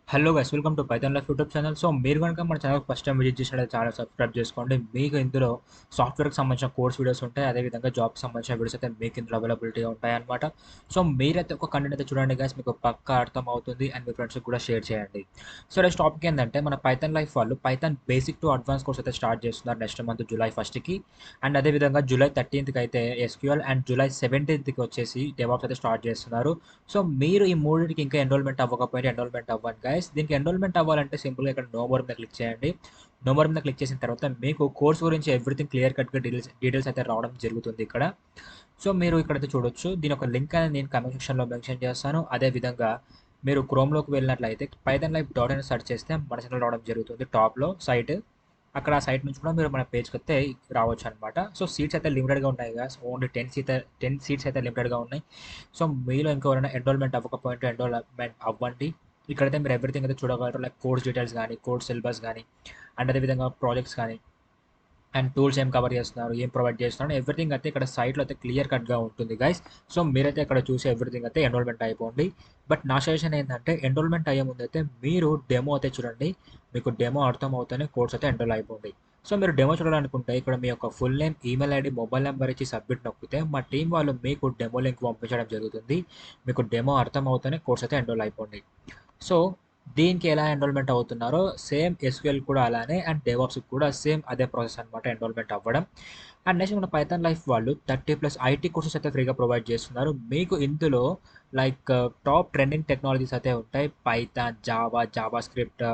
Hello guys, welcome to Python life YouTube channel. So మీరు కనుక మన ఛానల్ ఫస్ట్ టైం విజిట్ చేసినట్లయితే channel subscribe చేసుకోండి. మీకు ఇందులో సాఫ్ట్వేర్కి సంబంధించిన కోర్స్ వీడియోస్ ఉంటాయి, అదేవిధంగా జాబ్కి సంబంధించిన వీడియోస్ అయితే మీకు ఇందులో అవైలబిలిటీగా ఉంటాయి అనమాట. సో మీరైతే ఒక కంటెంట్ అయితే చూడండి గైస్, మీకు పక్కా అర్థం అవుతుంది అండ్ మీ ఫ్రెండ్స్కి కూడా షేర్ చేయండి. సో నెక్స్ట్ టాపిక్ ఏంటంటే మన పైథాన్ లైఫ్ వాళ్ళు Python basic to advance course అయితే స్టార్ట్ చేస్తున్నారు నెక్స్ట్ మంత్ జూలై 1కి. అండ్ అదేవిధంగా జూలై 13కి అయితే ఎస్క్యూఎల్ అండ్ జూలై 17కి వచ్చేసి డెవాప్స్ అయితే స్టార్ట్ చేస్తున్నారు. సో మీరు ఈ మూడింటికి ఇంకా ఎన్రోల్మెంట్ అవ్వకపోతే ఎన్రోల్మెంట్ అవ్వండి గైస్. దీనికి ఎన్రోల్మెంట్ అవ్వాలంటే సింపుల్గా ఇక్కడ నో మోర్ మీద క్లిక్ చేయండి. నో మోర్ మీద క్లిక్ చేసిన తర్వాత మీకు కోర్స్ గురించి ఎవ్రీథింగ్ క్లియర్ కట్గా డీటెయిల్స్ అయితే రావడం జరుగుతుంది ఇక్కడ. సో మీరు ఇక్కడైతే చూడొచ్చు, దీని ఒక లింక్ అనేది నేను కామెంట్ సెక్షన్లో మెన్షన్ చేస్తాను. అదేవిధంగా మీరు క్రోమ్లోకి వెళ్ళినట్లయితే పైథాన్ లైఫ్ డాట్ అని సెర్చ్ చేస్తే మన ఛానల్ రావడం జరుగుతుంది టాప్లో సైట్. అక్కడ ఆ సైట్ నుంచి కూడా మీరు మన పేజ్కి అయితే రావచ్చు అనమాట. సో సీట్స్ అయితే లిమిటెడ్గా ఉన్నాయి కదా, ఓన్లీ 10 సీట్స్ అయితే లిమిటెడ్గా ఉన్నాయి. సో మీలో ఇంకెవరైనా ఎన్రోల్మెంట్ అవ్వకపోయింటే ఎన్రోల్మెంట్ అవ్వండి. ఇక్కడైతే మీరు ఎవ్రీథింగ్ అయితే చూడగలరు, లైక్ కోర్స్ డీటెయిల్స్ కానీ, కోర్స్ సిలబస్ కానీ, అండ్ అదేవిధంగా ప్రాజెక్ట్స్ కానీ, అండ్ టూల్స్ ఏం కవర్ చేస్తున్నారు, ఏం ప్రొవైడ్ చేస్తున్నారు, ఎవ్రీథింగ్ అయితే ఇక్కడ సైట్లో అయితే క్లియర్ కట్గా ఉంటుంది గైస్. సో మీరైతే ఇక్కడ చూసి ఎవ్రీథింగ్ అయితే ఎన్రోల్మెంట్ అయిపోండి. బట్ నా సజెషన్ ఏంటంటే ఎన్రోల్మెంట్ అయ్యే ముందు అయితే మీరు డెమో అయితే చూడండి. మీకు డెమో అర్థం అవుతూనే కోర్స్ అయితే ఎన్రోల్ అయిపోండి. సో మీరు డెమో చూడాలనుకుంటే ఇక్కడ మీ యొక్క full name, email ID, mobile number ఇచ్చి సబ్మిట్ నొక్కితే మా టీం వాళ్ళు మీకు డెమో లింక్ పంపించడం జరుగుతుంది. మీకు డెమో అర్థం అవుతూనే కోర్స్ అయితే ఎన్రోల్ అయిపోండి. సో దీనికి ఎలా ఎన్రోల్మెంట్ అవుతున్నారో సేమ్ ఎస్క్యూఎల్ కూడా అలానే, అండ్ డెవాప్స్ కూడా సేమ్ అదే ప్రాసెస్ అనమాట ఎన్రోల్మెంట్ అవ్వడం. అండ్ నెక్స్ట్ మన పైథాన్ లైఫ్ వాళ్ళు 30+ ఐటీ కోర్సెస్ అయితే ఫ్రీగా ప్రొవైడ్ చేస్తున్నారు. మీకు ఇందులో లైక్ టాప్ ట్రెండింగ్ టెక్నాలజీస్ అయితే ఉంటాయి: Python, Java, Java script,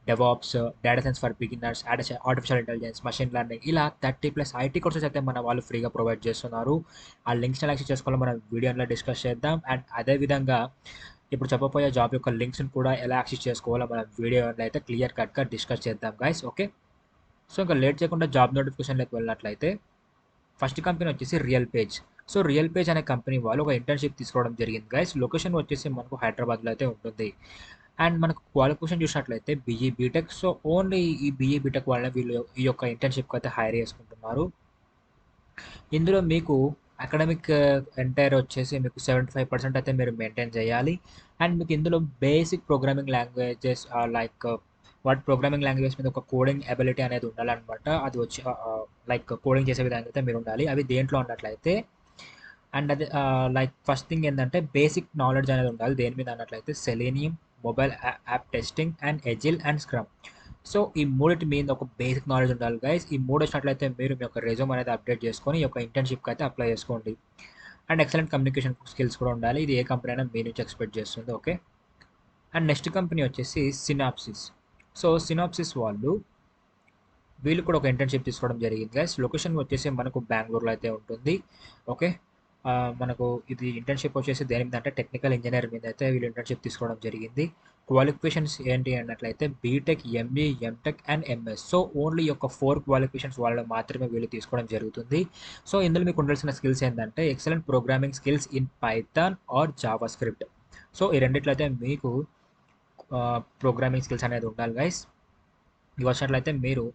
DevOps, data science for beginners, artificial intelligence, machine learning, ఇలా 30+ ఐటీ కోర్సెస్ అయితే మన వాళ్ళు ఫ్రీగా ప్రొవైడ్ చేస్తున్నారు. ఆ లింక్స్ని యాక్సెస్ చేసుకోవాలి, మనం వీడియోలో డిస్కస్ చేద్దాం. అండ్ అదేవిధంగా ఇప్పుడు చెప్పబోయే జాబ్ యొక్క లింక్స్ని కూడా ఎలా యాక్సెస్ చేసుకోవాలో మనం వీడియోలో అయితే క్లియర్ కట్గా డిస్కస్ చేద్దాం గైస్. ఓకే, సో ఇంకా లేట్ చేయకుండా జాబ్ నోటిఫికేషన్లోకి వెళ్ళినట్లయితే ఫస్ట్ కంపెనీ వచ్చేసి real page. So real page అనే కంపెనీ వాళ్ళు ఒక ఇంటర్న్షిప్ తీసుకోవడం జరిగింది గైస్. లొకేషన్ వచ్చేసి మనకు హైదరాబాద్లో అయితే ఉంటుంది. అండ్ మనకు క్వాలిఫికేషన్ చూసినట్లయితే బీఈ బీటెక్. సో ఓన్లీ ఈ బీఈ బీటెక్ వాళ్ళని వీళ్ళు ఈ యొక్క ఇంటర్న్షిప్కి అయితే హైర్ చేసుకుంటున్నారు. ఇందులో మీకు అకాడమిక్ ఎంటైర్ వచ్చేసి మీకు 75% అయితే మీరు మెయింటైన్ చేయాలి. అండ్ మీకు ఇందులో బేసిక్ ప్రోగ్రామింగ్ లాంగ్వేజెస్ లైక్ వాటి ప్రోగ్రామింగ్ లాంగ్వేజ్ మీద ఒక కోడింగ్ ఎబిలిటీ అనేది ఉండాలన్నమాట. అది వచ్చి లైక్ కోడింగ్ చేసే విధంగా అయితే మీరు ఉండాలి. అవి దేంట్లో ఉన్నట్లయితే, అండ్ అది లైక్ ఫస్ట్ థింగ్ ఏంటంటే బేసిక్ నాలెడ్జ్ అనేది ఉండాలి. దేని మీద అన్నట్లయితే selenium, mobile app testing, and ఎజిల్ and scrum. So ఈ మూడింటి మీద ఒక బేసిక్ నాలెడ్జ్ ఉండాలి గైస్. ఈ మూడు వచ్చినట్లయితే మీరు మీ యొక్క రెజ్యూమ్ అనేది అప్డేట్ చేసుకొని ఈ యొక్క ఇంటర్న్షిప్కి అయితే అప్లై చేసుకోండి. అండ్ ఎక్సలెంట్ కమ్యూనికేషన్ స్కిల్స్ కూడా ఉండాలి. ఇది ఏ కంపెనీ అయినా మీ నుంచి ఎక్స్పెక్ట్ చేస్తుంది. ఓకే, అండ్ నెక్స్ట్ కంపెనీ వచ్చేసి సినాప్సిస్. సో సినాప్సిస్ వీళ్ళు కూడా ఒక ఇంటర్న్షిప్ తీసుకోవడం జరిగింది గైస్. లొకేషన్ వచ్చేసి మనకు బెంగళూరులో అయితే ఉంటుంది. ఓకే, మనకు ఇది ఇంటర్న్షిప్ వచ్చేసి దేని మీద అంటే టెక్నికల్ ఇంజనీర్ మీద అయితే వీళ్ళు ఇంటర్న్షిప్ తీసుకోవడం జరిగింది. క్వాలిఫికేషన్స్ ఏంటి అన్నట్లయితే BTech, ME, MTech and MS. So only యొక్క 4 క్వాలిఫికేషన్స్ వాళ్ళు మాత్రమే వీళ్ళు తీసుకోవడం జరుగుతుంది. సో ఇందులో మీకు ఉండాల్సిన స్కిల్స్ ఏంటంటే excellent programming skills in Python or JavaScript. So ఈ రెండిట్లో అయితే మీకు ప్రోగ్రామింగ్ స్కిల్స్ అనేది ఉండాలి గైస్. ఇవి వచ్చినట్లయితే మీరు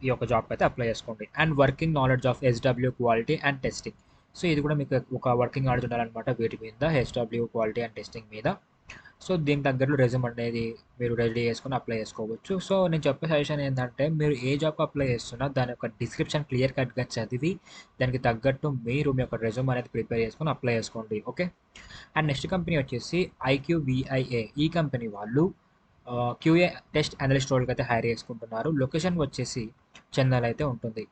ఈ యొక్క జాబ్కి అయితే అప్లై చేసుకోండి. And working knowledge of HW quality and testing. So ఇది కూడా మీకు ఒక వర్కింగ్ నాలెడ్జ్ ఉండాలన్నమాట వీటి మీద, హెచ్డబ్ల్యూ క్వాలిటీ అండ్ టెస్టింగ్ మీద. సో దీనికి తగ్గట్లు రెజ్యూమ్ అనేది మీరు రెడీ చేసుకొని అప్లై చేసుకోవచ్చు. సో నేను చెప్పే సజెషన్ ఏంటంటే మీరు ఏ జాబ్కి అప్లై చేస్తున్నా దాని యొక్క డిస్క్రిప్షన్ క్లియర్ కట్గా చదివి దానికి తగ్గట్టు మీరు మీ యొక్క రెజ్యూమ్ అనేది ప్రిపేర్ చేసుకొని అప్లై చేసుకోండి. ఓకే, అండ్ నెక్స్ట్ కంపెనీ వచ్చేసి ఐక్యూవిఐఏ. ఈ కంపెనీ వాళ్ళు క్యూఏ టెస్ట్ అనలిస్ట్ రోల్కి అయితే హైర్ చేసుకుంటున్నారు. లొకేషన్ వచ్చేసి చెన్నైలో అయితే ఉంటుంది.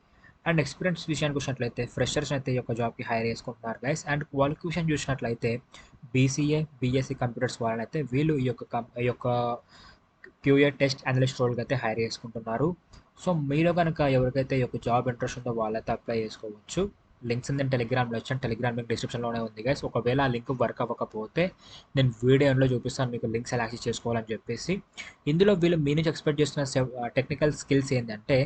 అండ్ ఎక్స్పీరియన్స్ విషయానికి వచ్చినట్లయితే ఫ్రెషర్స్ అయితే ఈ యొక్క జాబ్కి హైర్ చేసుకుంటున్నారు గైస్. అండ్ క్వాలిఫికేషన్ చూసినట్లయితే బీసీఏ, బీఎస్సీ కంప్యూటర్స్ వాళ్ళని అయితే వీళ్ళు ఈ యొక్క క్యూఏ టెస్ట్ అనలిస్ట్ రోల్కి అయితే హైర్ చేసుకుంటున్నారు. సో మీలో కనుక ఎవరికైతే ఈ యొక్క జాబ్ ఇంట్రెస్ట్ ఉందో వాళ్ళైతే అప్లై చేసుకోవచ్చు. లింక్స్ నేను టెలిగ్రామ్లో వచ్చాను, టెలిగ్రామ్ లింక్ డిస్క్రిప్షన్లోనే ఉంది గైస్. ఒకవేళ ఆ లింక్ వర్క్ అవ్వకపోతే నేను వీడియోలో చూపిస్తాను మీకు లింక్స్ ఎలా యాక్సెస్ చేసుకోవాలని చెప్పేసి. ఇందులో వీళ్ళు మీ నుంచి ఎక్స్పెక్ట్ చేస్తున్న టెక్నికల్ స్కిల్స్ ఏంటంటే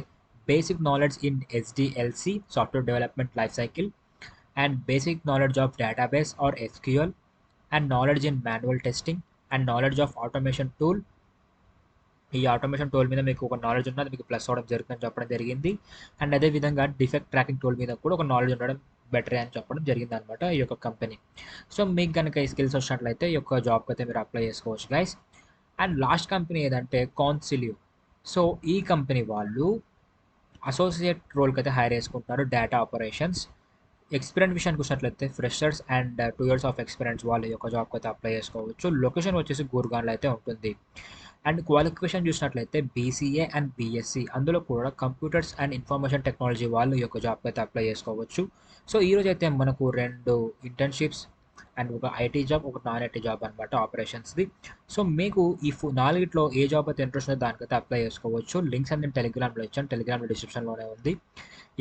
basic knowledge in SDLC, software development life cycle, and basic knowledge of database or SQL, and knowledge in manual testing, and knowledge of automation tool. ఈ ఆటోమేషన్ టూల్ మీద మీకు ఒక నాలెడ్జ్ ఉన్నది మీకు plus అవ్వడం జరుగుతుందని చెప్పడం జరిగింది. అండ్ అదేవిధంగా డిఫెక్ట్ ట్రాకింగ్ టూల్ మీద కూడా ఒక నాలెడ్జ్ ఉండడం బెటర్ అని చెప్పడం జరిగింది అనమాట ఈ యొక్క కంపెనీ. సో మీకు కనుక ఈ స్కిల్స్ వచ్చినట్లయితే ఈ యొక్క జాబ్కి అయితే మీరు అప్లై చేసుకోవచ్చు గైస్. అండ్ లాస్ట్ కంపెనీ ఏదంటే కాన్సిలియో. సో ఈ కంపెనీ వాళ్ళు అసోసియేట్ రోల్కి అయితే హైర్ చేసుకుంటున్నారు డేటా ఆపరేషన్స్. ఎక్స్పీరియన్స్ విషయానికి వచ్చినట్లయితే freshers and 2 years of experience వాళ్ళు ఈ యొక్క జాబ్కి అయితే అప్లై చేసుకోవచ్చు. లొకేషన్ వచ్చేసి గూర్గాన్లో అయితే ఉంటుంది. అండ్ క్వాలిఫికేషన్ చూసినట్లయితే బీసీఏ అండ్ బీఎస్సీ, అందులో కూడా కంప్యూటర్స్ అండ్ ఇన్ఫర్మేషన్ టెక్నాలజీ వాళ్ళు ఈ యొక్క జాబ్కి అయితే అప్లై చేసుకోవచ్చు. సో ఈరోజు అయితే మనకు 2 ఇంటర్న్షిప్స్ అండ్ ఒక ఐటీ జాబ్, ఒక నాన్ ఐటీ జాబ్ అనమాట ఆపరేషన్స్ది. సో మీకు ఈ నాలుగిట్లో ఏ జాబ్ అయితే ఇంట్రెస్ట్ ఉందో దానికైతే అప్లై చేసుకోవచ్చు. లింక్స్ అన్ని నేను టెలిగ్రామ్లో ఇచ్చాను, టెలిగ్రామ్లో డిస్క్రిప్షన్లోనే ఉంది.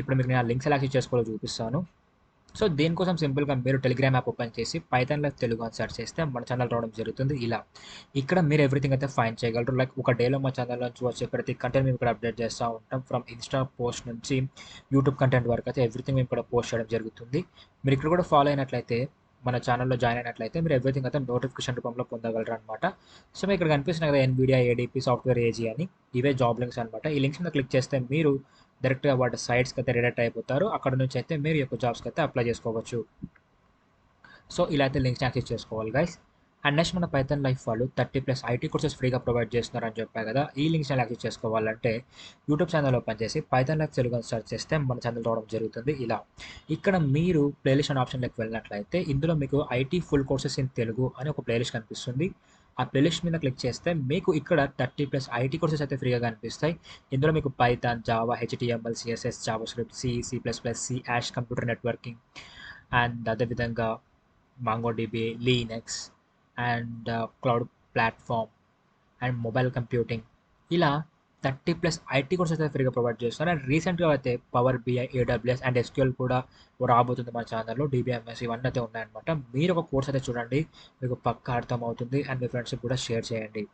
ఇప్పుడు మీకు నేను ఆ లింక్స్ ఎలా యాక్సెస్ చేసుకోవాలో చూపిస్తాను. సో దేనికోసం సింపుల్గా మీరు టెలిగ్రామ్ యాప్ ఓపెన్ చేసి పైథాన్ లైఫ్ తెలుగు అని సెర్చ్ చేస్తే మన ఛానల్ రావడం జరుగుతుంది. ఇలా ఇక్కడ మీరు ఎవ్రీథింగ్ అయితే ఫైండ్ చేయగలరు. లైక్ ఒక డేలో మా ఛానల్ నుంచి వచ్చే ప్రతి కంటెంట్ మేము ఇక్కడ అప్డేట్ చేస్తూ ఉంటాం. ఫ్రమ్ ఇన్స్టా పోస్ట్ నుంచి యూట్యూబ్ కంటెంట్ వరకు అయితే ఎవ్రీథింగ్ మేము ఇక్కడ పోస్ట్ చేయడం జరుగుతుంది. మీరు ఇక్కడ కూడా ఫాలో అయినట్లయితే, మన ఛానల్లో జాయిన్ అయినట్లయితే మీరు ఎవ్రీథింగ్ అయితే నోటిఫికేషన్ రూపంలో పొందగలరు అనమాట. సో మీకు ఇక్కడ కనిపిస్తుంది కదా ఎన్విడియా, ఏడీపీ, సాఫ్ట్వేర్ ఏజీ అని, ఇవే జాబ్ లింక్స్ అనమాట. ఈ లింక్స్ మీద క్లిక్ చేస్తే మీరు డైరెక్ట్గా వాటి సైట్స్కి అయితే రిడైరెక్ట్ అయిపోతారు. అక్కడ నుంచి అయితే మీరు ఈ యొక్క జాబ్స్కి అయితే అప్లై చేసుకోవచ్చు. సో ఇలా అయితే లింక్స్ యాక్సెస్ చేసుకోవాలి గైస్. అండ్ నెక్స్ట్ మన పైథాన్ లైఫ్ వాళ్ళు 30+ ఐటీ కోర్సెస్ ఫ్రీగా ప్రొవైడ్ చేస్తున్నారని చెప్పారు కదా. ఈ లింక్స్ యాక్సెస్ చేసుకోవాలంటే యూట్యూబ్ ఛానల్ ఓపెన్ చేసి పైథాన్ లైఫ్ తెలుగు అని సెర్చ్ చేస్తే మన ఛానల్ రావడం జరుగుతుంది. ఇలా ఇక్కడ మీరు ప్లేలిస్ట్ అనే ఆప్షన్లోకి వెళ్ళినట్లయితే ఇందులో మీకు IT full courses in Telugu అని ఒక ప్లేలిస్ట్ కనిపిస్తుంది. ఆ ప్లేలిస్ట్ మీద క్లిక్ చేస్తే మీకు ఇక్కడ 30+ ఐటీ కోర్సెస్ అయితే ఫ్రీగా కనిపిస్తాయి. ఇందులో మీకు Python, Java, HTML, CSS, Java script, C++, C ash, computer networking and అదేవిధంగా MongoDB, Linux and cloud platform and mobile computing, ఇలా 30+ ఐటీ కోర్సెస్ అయితే ఫ్రీగా ప్రొవైడ్ చేస్తున్నారు. అండ్ రీసెంట్గా అయితే power BI, AWS and SQL కూడా రాబోతుంది మన ఛానల్లో. డిబిఎంఎస్ ఇవన్నీ అయితే ఉన్నాయన్నమాట. మీరు ఒక కోర్స్ అయితే చూడండి, మీకు పక్కా అర్థమవుతుంది. అండ్ మీ ఫ్రెండ్స్కి కూడా షేర్ చేయండి.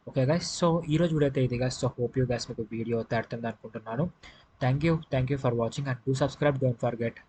ఓకే గైస్, సో ఈరోజు వీడియో అయితే ఇది guys. So hope you guys మీకు వీడియో అయితే అర్థం అనుకుంటున్నాను. Thank you for watching and do subscribe, don't forget.